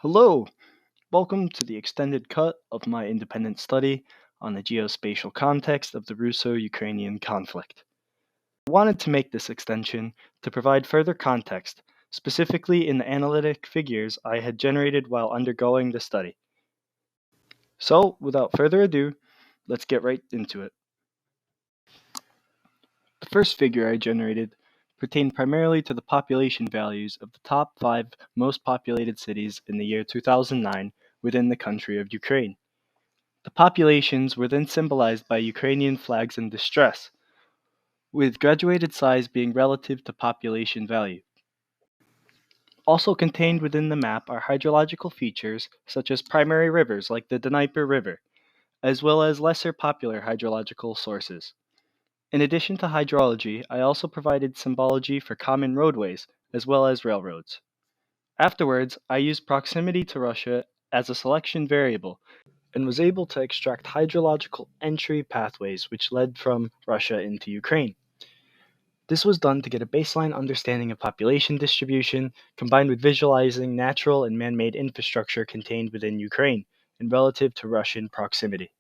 Hello, welcome to the extended cut of my independent study on the geospatial context of the Russo-Ukrainian conflict. I wanted to make this extension to provide further context, specifically in the analytic figures I had generated while undergoing the study. So, without further ado, let's get right into it. The first figure I generated pertained primarily to the population values of the top 5 most populated cities in the year 2009 within the country of Ukraine. The populations were then symbolized by Ukrainian flags in distress, with graduated size being relative to population value. Also contained within the map are hydrological features such as primary rivers like the Dnieper River, as well as lesser popular hydrological sources. In addition to hydrology, I also provided symbology for common roadways, as well as railroads. Afterwards, I used proximity to Russia as a selection variable and was able to extract hydrological entry pathways which led from Russia into Ukraine. This was done to get a baseline understanding of population distribution, combined with visualizing natural and man made infrastructure contained within Ukraine and relative to Russian proximity.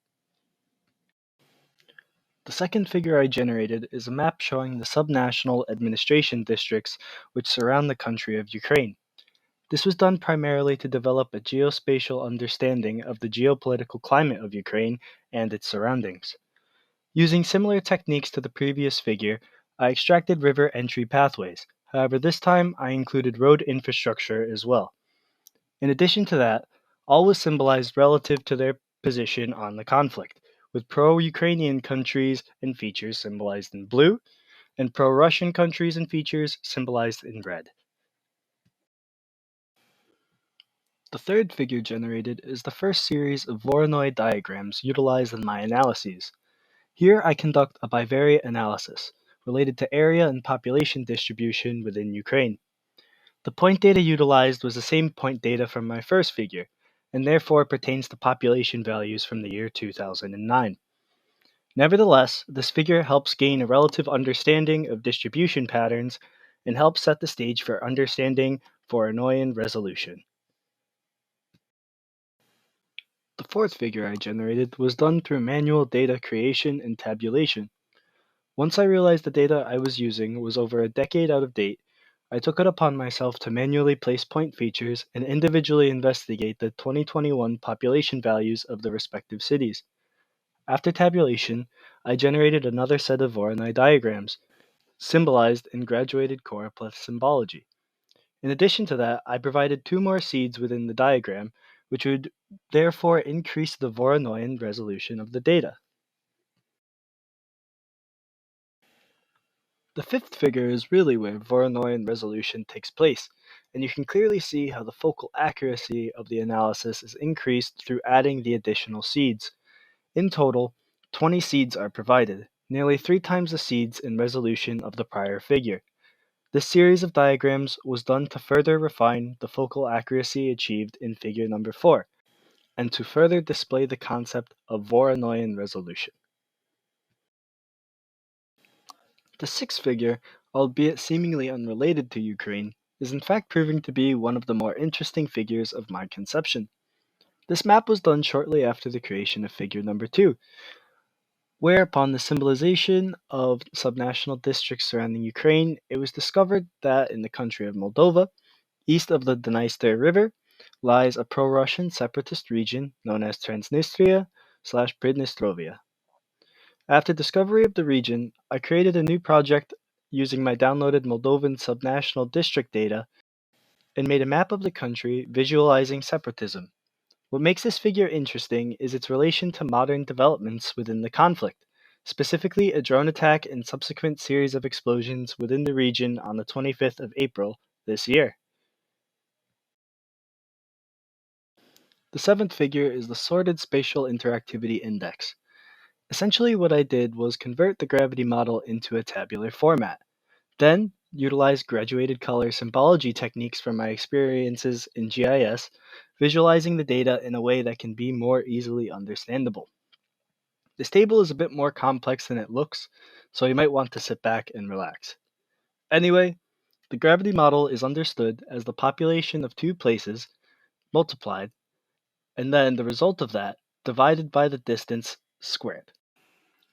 The second figure I generated is a map showing the subnational administration districts which surround the country of Ukraine. This was done primarily to develop a geospatial understanding of the geopolitical climate of Ukraine and its surroundings. Using similar techniques to the previous figure, I extracted river entry pathways. However, this time I included road infrastructure as well. In addition to that, all was symbolized relative to their position on the conflict, with pro Ukrainian countries and features symbolized in blue, and pro Russian countries and features symbolized in red. The third figure generated is the first series of Voronoi diagrams utilized in my analyses. Here I conduct a bivariate analysis related to area and population distribution within Ukraine. The point data utilized was the same point data from my first figure, and therefore pertains to population values from the year 2009. Nevertheless, this figure helps gain a relative understanding of distribution patterns and helps set the stage for understanding Voronoi resolution. The fourth figure I generated was done through manual data creation and tabulation. Once I realized the data I was using was over a decade out of date, I took it upon myself to manually place point features and individually investigate the 2021 population values of the respective cities. After tabulation, I generated another set of Voronoi diagrams, symbolized in graduated choropleth symbology. In addition to that, I provided two more seeds within the diagram, which would therefore increase the Voronoi resolution of the data. The fifth figure is really where Voronoi resolution takes place, and you can clearly see how the focal accuracy of the analysis is increased through adding the additional seeds. In total, 20 seeds are provided, nearly 3 times the seeds in resolution of the prior figure. This series of diagrams was done to further refine the focal accuracy achieved in figure number 4, and to further display the concept of Voronoi resolution. The sixth figure, albeit seemingly unrelated to Ukraine, is in fact proving to be one of the more interesting figures of my conception. This map was done shortly after the creation of figure number 2, where upon the symbolization of subnational districts surrounding Ukraine, it was discovered that in the country of Moldova, east of the Dniester River, lies a pro-Russian separatist region known as Transnistria/Pridnestrovia. After discovery of the region, I created a new project using my downloaded Moldovan subnational district data and made a map of the country visualizing separatism. What makes this figure interesting is its relation to modern developments within the conflict, specifically a drone attack and subsequent series of explosions within the region on the 25th of April this year. The seventh figure is the Sorted Spatial Interactivity Index. Essentially, what I did was convert the gravity model into a tabular format, then utilize graduated color symbology techniques from my experiences in GIS, visualizing the data in a way that can be more easily understandable. This table is a bit more complex than it looks, so you might want to sit back and relax. Anyway, the gravity model is understood as the population of two places, multiplied, and then the result of that divided by the distance squared.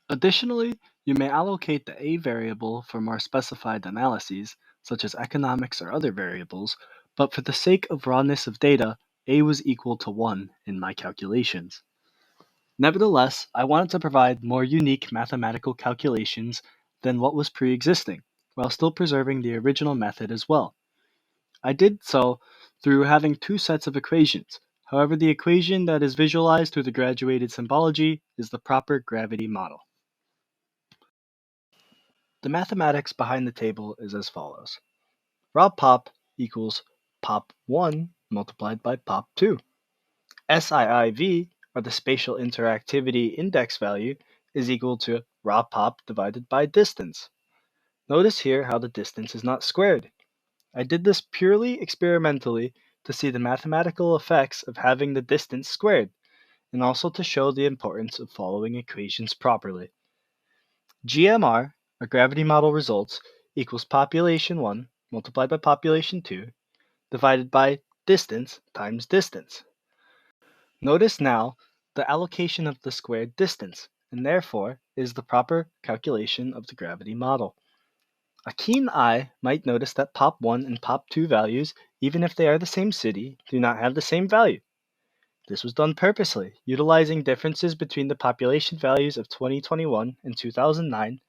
Additionally, you may allocate the a variable for more specified analyses, such as economics or other variables, but for the sake of rawness of data, a was equal to 1 in my calculations. Nevertheless, I wanted to provide more unique mathematical calculations than what was pre-existing, while still preserving the original method as well. I did so through having two sets of equations. However, the equation that is visualized through the graduated symbology is the proper gravity model. The mathematics behind the table is as follows. Raw pop equals pop 1 multiplied by pop 2. SIIV, or the spatial interactivity index value, is equal to raw pop divided by distance. Notice here how the distance is not squared. I did this purely experimentally to see the mathematical effects of having the distance squared, and also to show the importance of following equations properly. GMR, or gravity model results, equals population 1 multiplied by population 2 divided by distance times distance. Notice now the allocation of the squared distance, and therefore is the proper calculation of the gravity model. A keen eye might notice that pop 1 and pop 2 values, even if they are the same city, do not have the same value. This was done purposely, utilizing differences between the population values of 2021 and 2009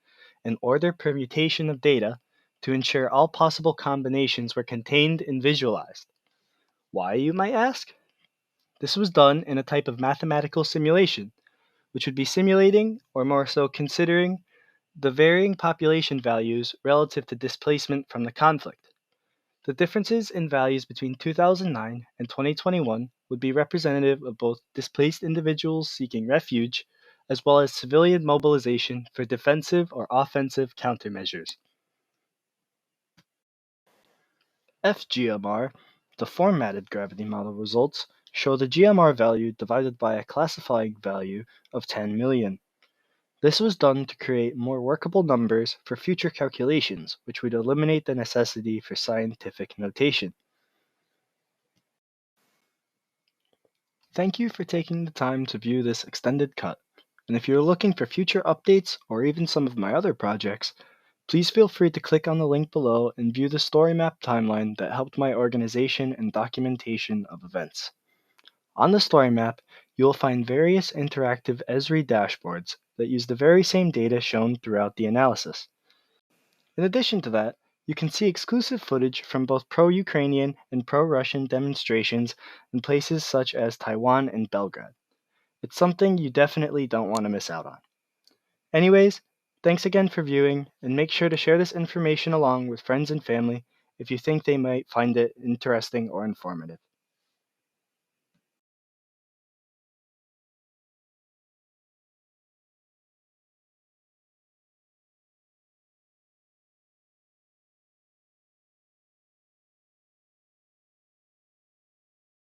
and order permutation of data to ensure all possible combinations were contained and visualized. Why, you might ask? This was done in a type of mathematical simulation, which would be simulating, or more so considering, the varying population values relative to displacement from the conflict. The differences in values between 2009 and 2021 would be representative of both displaced individuals seeking refuge, as well as civilian mobilization for defensive or offensive countermeasures. FGMR, the formatted gravity model results, show the GMR value divided by a classifying value of 10 million. This was done to create more workable numbers for future calculations, which would eliminate the necessity for scientific notation. Thank you for taking the time to view this extended cut, and if you're looking for future updates or even some of my other projects, please feel free to click on the link below and view the story map timeline that helped my organization and documentation of events. On the story map, you will find various interactive Esri dashboards that use the very same data shown throughout the analysis. In addition to that, you can see exclusive footage from both pro-Ukrainian and pro-Russian demonstrations in places such as Taiwan and Belgrade. It's something you definitely don't want to miss out on. Anyways, thanks again for viewing, and make sure to share this information along with friends and family if you think they might find it interesting or informative.